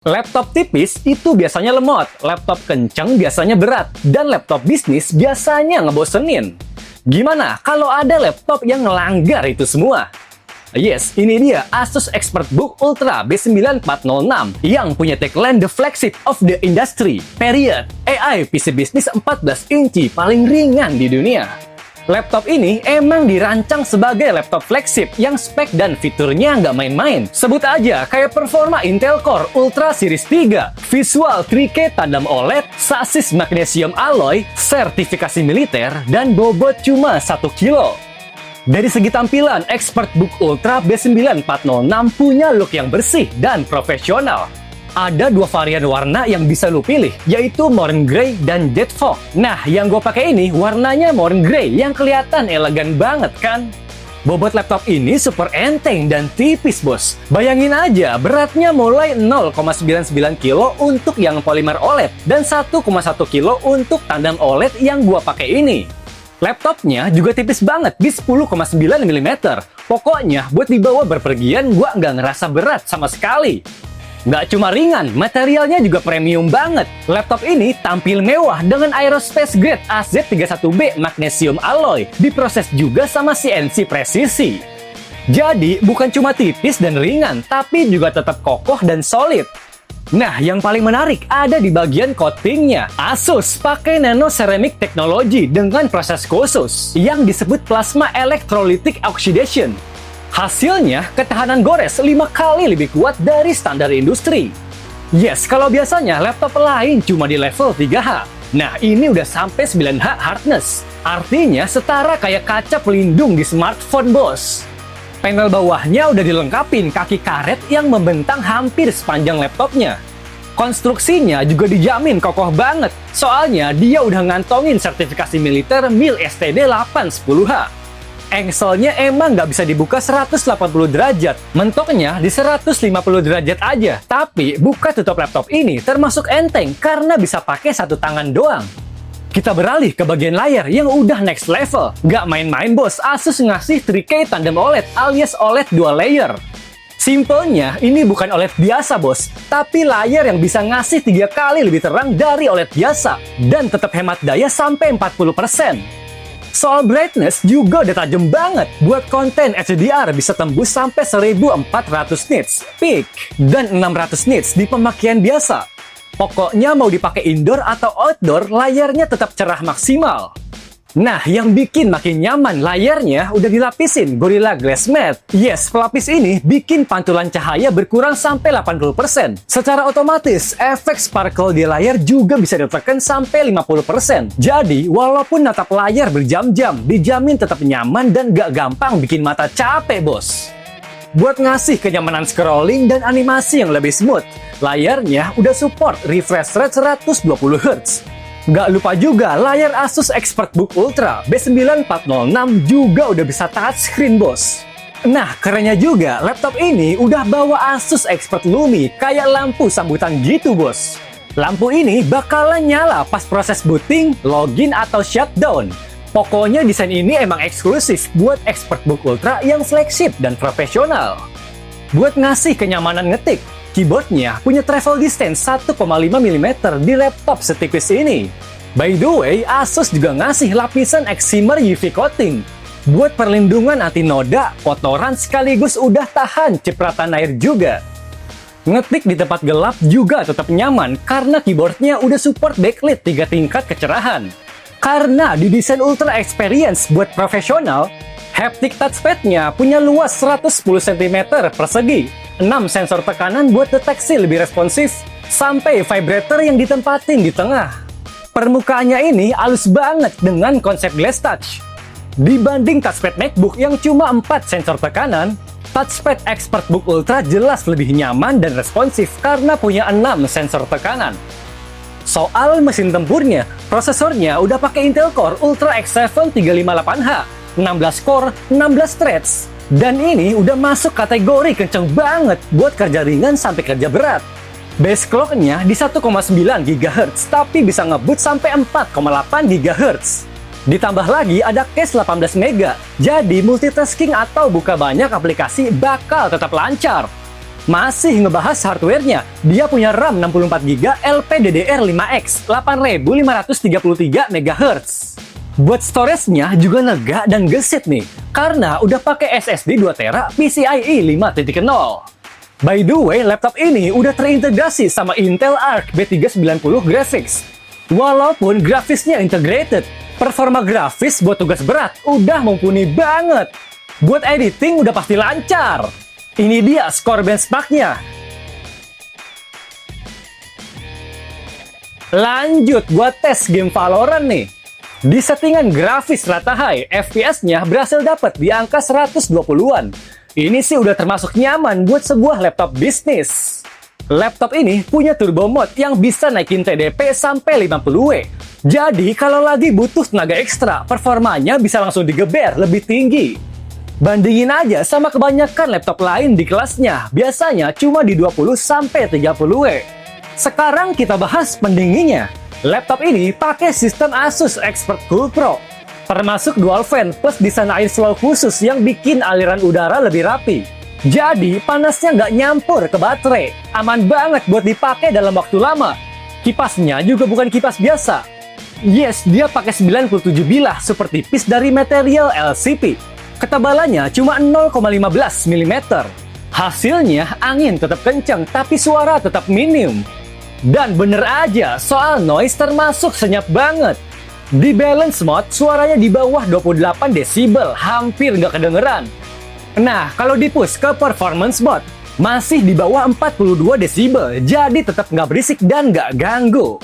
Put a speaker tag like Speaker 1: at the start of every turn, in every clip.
Speaker 1: Laptop tipis itu biasanya lemot, laptop kenceng biasanya berat, dan laptop bisnis biasanya ngebosenin. Gimana kalau ada laptop yang ngelanggar itu semua? Yes, ini dia Asus ExpertBook Ultra B9406 yang punya tagline The Flagship of the Industry, period. AI PC bisnis 14 inci paling ringan di dunia. Laptop ini emang dirancang sebagai laptop flagship yang spek dan fiturnya nggak main-main. Sebut aja kayak performa Intel Core Ultra Series 3, visual 3K tandem OLED, sasis magnesium alloy, sertifikasi militer, dan bobot cuma 1 kilo. Dari segi tampilan, ExpertBook Ultra B9406 punya look yang bersih dan profesional. Ada dua varian warna yang bisa lu pilih, yaitu Morn Grey dan Jet Fog. Nah, yang gue pakai ini warnanya Morn Grey yang kelihatan elegan banget kan? Bobot laptop ini super enteng dan tipis, bos. Bayangin aja, beratnya mulai 0,99 kilo untuk yang polymer OLED dan 1,1 kilo untuk tandem OLED yang gue pakai ini. Laptopnya juga tipis banget di 10,9 mm. Pokoknya buat dibawa berpergian gue nggak ngerasa berat sama sekali. Nggak cuma ringan, materialnya juga premium banget. Laptop ini tampil mewah dengan aerospace grade AZ31B magnesium alloy, diproses juga sama CNC presisi. Jadi bukan cuma tipis dan ringan, tapi juga tetap kokoh dan solid. Nah, yang paling menarik ada di bagian coatingnya. Asus pakai nano ceramic technology dengan proses khusus yang disebut plasma electrolytic oxidation. Hasilnya, ketahanan gores 5 kali lebih kuat dari standar industri. Yes, kalau biasanya laptop lain cuma di level 3H. Nah, ini udah sampai 9H hardness. Artinya setara kayak kaca pelindung di smartphone, bos. Panel bawahnya udah dilengkapin kaki karet yang membentang hampir sepanjang laptopnya. Konstruksinya juga dijamin kokoh banget. Soalnya dia udah ngantongin sertifikasi militer MIL STD 810H. Engselnya emang nggak bisa dibuka 180 derajat, mentoknya di 150 derajat aja. Tapi buka tutup laptop ini termasuk enteng karena bisa pakai satu tangan doang. Kita beralih ke bagian layar yang udah next level. Nggak main-main, bos, Asus ngasih 3K tandem OLED alias OLED dual layer. Simpelnya, ini bukan OLED biasa, bos, tapi layar yang bisa ngasih 3 kali lebih terang dari OLED biasa dan tetap hemat daya sampai 40%. Soal brightness juga udah tajam banget. Buat konten HDR bisa tembus sampai 1400 nits peak dan 600 nits di pemakaian biasa. Pokoknya mau dipakai indoor atau outdoor, layarnya tetap cerah maksimal. Nah, yang bikin makin nyaman, layarnya udah dilapisin Gorilla Glass Matte. Yes, pelapis ini bikin pantulan cahaya berkurang sampai 80%. Secara otomatis, efek sparkle di layar juga bisa ditekan sampai 50%. Jadi, walaupun natap layar berjam-jam, dijamin tetap nyaman dan gak gampang bikin mata capek, bos. Buat ngasih kenyamanan scrolling dan animasi yang lebih smooth, layarnya udah support refresh rate 120 Hz. Nggak lupa juga, layar Asus ExpertBook Ultra B9406 juga udah bisa touchscreen, bos. Nah, kerennya juga, laptop ini udah bawa Asus Expert Lumi, kayak lampu sambutan gitu, bos. Lampu ini bakalan nyala pas proses booting, login, atau shutdown. Pokoknya desain ini emang eksklusif buat ExpertBook Ultra yang flagship dan profesional. Buat ngasih kenyamanan ngetik, keyboardnya punya travel distance 1,5 mm di laptop setipis ini. By the way, Asus juga ngasih lapisan Excimer UV coating buat perlindungan anti noda, kotoran, sekaligus udah tahan cipratan air juga. Ngetik di tempat gelap juga tetap nyaman karena keyboardnya udah support backlit 3 tingkat kecerahan. Karena didesain Ultra Experience buat profesional, haptic touchpad-nya punya luas 110 cm persegi, 6 sensor tekanan buat deteksi lebih responsif, sampai vibrator yang ditempatin di tengah. Permukaannya ini halus banget dengan konsep glass touch. Dibanding touchpad MacBook yang cuma 4 sensor tekanan, touchpad ExpertBook Ultra jelas lebih nyaman dan responsif karena punya 6 sensor tekanan. Soal mesin tempurnya, prosesornya udah pakai Intel Core Ultra X7 358H, 16 core, 16 threads. Dan ini udah masuk kategori kenceng banget buat kerja ringan sampai kerja berat. Base clock-nya di 1,9 GHz, tapi bisa ngebut sampai 4,8 GHz. Ditambah lagi ada cache 18 MB, jadi multitasking atau buka banyak aplikasi bakal tetap lancar. Masih ngebahas hardware-nya, dia punya RAM 64GB LPDDR5X 8533 MHz. Buat storage-nya juga lega dan gesit nih, karena udah pakai SSD 2TB PCIe 5.0. By the way, laptop ini udah terintegrasi sama Intel Arc B390 Graphics. Walaupun grafisnya integrated, performa grafis buat tugas berat udah mumpuni banget. Buat editing udah pasti lancar. Ini dia skor benchmark-nya. Lanjut buat tes game Valorant nih. Di settingan grafis rata high, FPS-nya berhasil dapat di angka 120-an. Ini sih udah termasuk nyaman buat sebuah laptop bisnis. Laptop ini punya turbo mode yang bisa naikin TDP sampai 50W. Jadi kalau lagi butuh tenaga ekstra, performanya bisa langsung digeber lebih tinggi. Bandingin aja sama kebanyakan laptop lain di kelasnya, biasanya cuma di 20-30W. Sekarang kita bahas pendinginnya. Laptop ini pakai sistem Asus ExpertCool Pro, termasuk dual fan plus desain airflow khusus yang bikin aliran udara lebih rapi. Jadi panasnya nggak nyampur ke baterai, aman banget buat dipakai dalam waktu lama. Kipasnya juga bukan kipas biasa. Yes, dia pakai 97 bilah super tipis dari material LCP. Ketebalannya cuma 0,15 mm. Hasilnya angin tetap kencang tapi suara tetap minim. Dan bener aja, soal noise termasuk senyap banget. Di balance mode, suaranya di bawah 28 desibel, hampir nggak kedengeran. Nah, kalau di push ke performance mode, masih di bawah 42 desibel, jadi tetap nggak berisik dan nggak ganggu.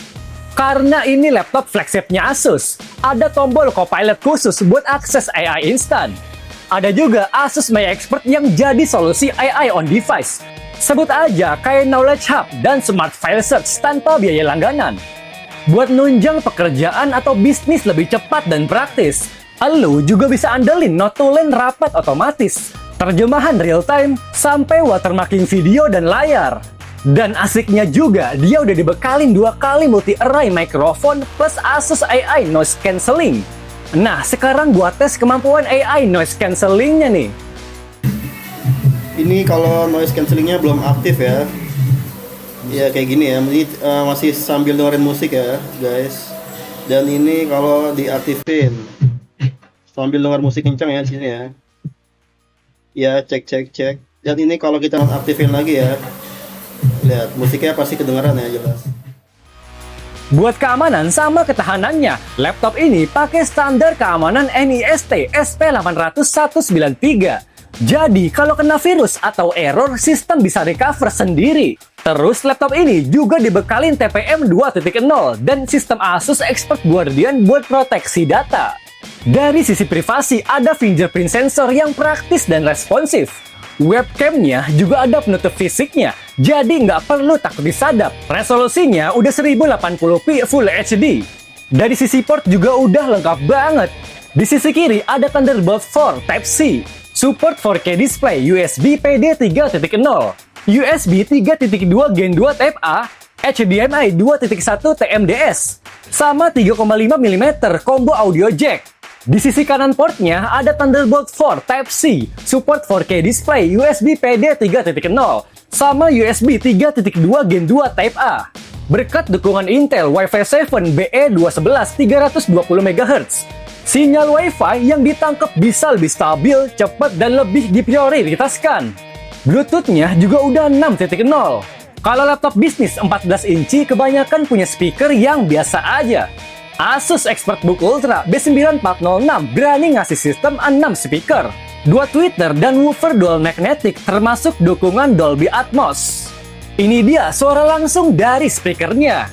Speaker 1: Karena ini laptop flagshipnya Asus, ada tombol Copilot khusus buat akses AI instan. Ada juga Asus My Expert yang jadi solusi AI on device. Sebut aja kayak Knowledge Hub dan Smart File Search tanpa biaya langganan. Buat nunjang pekerjaan atau bisnis lebih cepat dan praktis, lu juga bisa andelin notulen rapat otomatis, terjemahan real time, sampai watermarking video dan layar. Dan asiknya juga, dia udah dibekalin 2 kali multi-array microphone plus Asus AI Noise Cancelling. Nah, sekarang gua tes kemampuan AI Noise Cancellingnya nih.
Speaker 2: Ini kalau noise cancellingnya belum aktif ya. Ya kayak gini ya, ini masih sambil dengerin musik ya guys. Dan ini kalau diaktifin sambil denger musik kencang ya di sini ya. Ya cek. Dan ini kalau kita aktifin lagi ya, lihat musiknya pasti kedengaran ya jelas.
Speaker 1: Buat keamanan sama ketahanannya, laptop ini pakai standar keamanan NIST SP800-193. Jadi, kalau kena virus atau error, sistem bisa recover sendiri. Terus, laptop ini juga dibekalin TPM 2.0 dan sistem Asus Expert Guardian buat proteksi data. Dari sisi privasi, ada fingerprint sensor yang praktis dan responsif. Webcamnya juga ada penutup fisiknya, jadi nggak perlu takut disadap. Resolusinya udah 1080p Full HD. Dari sisi port juga udah lengkap banget. Di sisi kiri ada Thunderbolt 4 Type-C. Support 4K display USB PD 3.0, USB 3.2 Gen 2 Type A, HDMI 2.1 TMDS, sama 3,5 mm combo audio jack. Di sisi kanan portnya ada Thunderbolt 4 Type-C, support 4K display USB PD 3.0, sama USB 3.2 Gen 2 Type A. Berkat dukungan Intel Wi-Fi 7 BE211 320 MHz, sinyal Wi-Fi yang ditangkap bisa lebih stabil, cepat, dan lebih diprioritaskan. Bluetooth-nya juga udah 6.0. Kalau laptop bisnis 14 inci kebanyakan punya speaker yang biasa aja. Asus ExpertBook Ultra B9406 berani ngasih sistem 6 speaker, 2 tweeter, dan woofer dual magnetic termasuk dukungan Dolby Atmos. Ini dia suara langsung dari speakernya.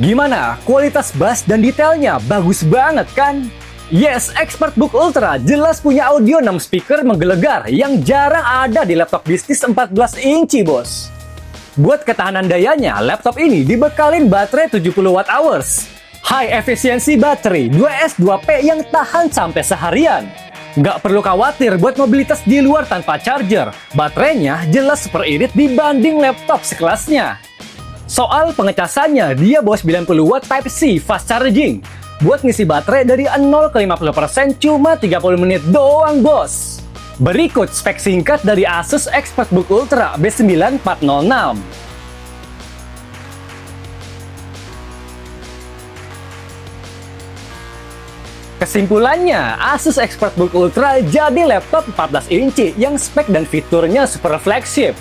Speaker 1: Gimana? Kualitas bass dan detailnya bagus banget kan? Yes, ExpertBook Ultra jelas punya audio 6 speaker menggelegar yang jarang ada di laptop bisnis 14 inci, bos. Buat ketahanan dayanya, laptop ini dibekalin baterai 70 Wh. High efficiency battery 2S2P yang tahan sampai seharian. Nggak perlu khawatir buat mobilitas di luar tanpa charger. Baterainya jelas super irit dibanding laptop sekelasnya. Soal pengecasannya, dia bawa 90 watt Type-C fast charging. Buat ngisi baterai dari 0 ke 50% cuma 30 menit doang, bos. Berikut spek singkat dari Asus ExpertBook Ultra B9406. Kesimpulannya, Asus ExpertBook Ultra jadi laptop 14 inci yang spek dan fiturnya super flagship.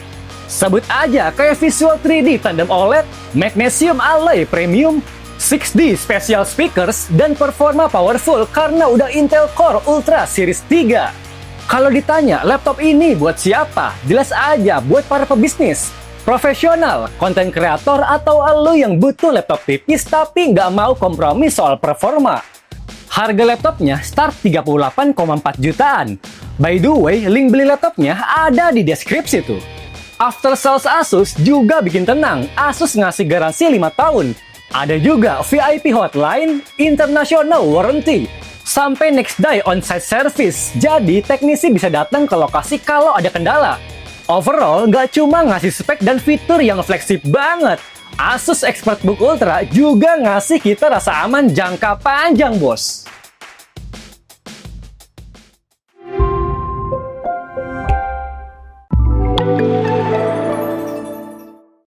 Speaker 1: Sebut aja kayak visual 3D tandem OLED, magnesium alloy premium, 6D special speakers, dan performa powerful karena udah Intel Core Ultra Series 3. Kalau ditanya laptop ini buat siapa? Jelas aja buat para pebisnis, profesional, konten kreator, atau lo yang butuh laptop tipis tapi nggak mau kompromi soal performa. Harga laptopnya start 38,4 jutaan. By the way, link beli laptopnya ada di deskripsi tuh. After sales Asus juga bikin tenang. Asus ngasih garansi 5 tahun. Ada juga VIP hotline, international warranty, sampai next day on-site service. Jadi teknisi bisa datang ke lokasi kalau ada kendala. Overall, nggak cuma ngasih spek dan fitur yang fleksibel banget. Asus ExpertBook Ultra juga ngasih kita rasa aman jangka panjang, bos.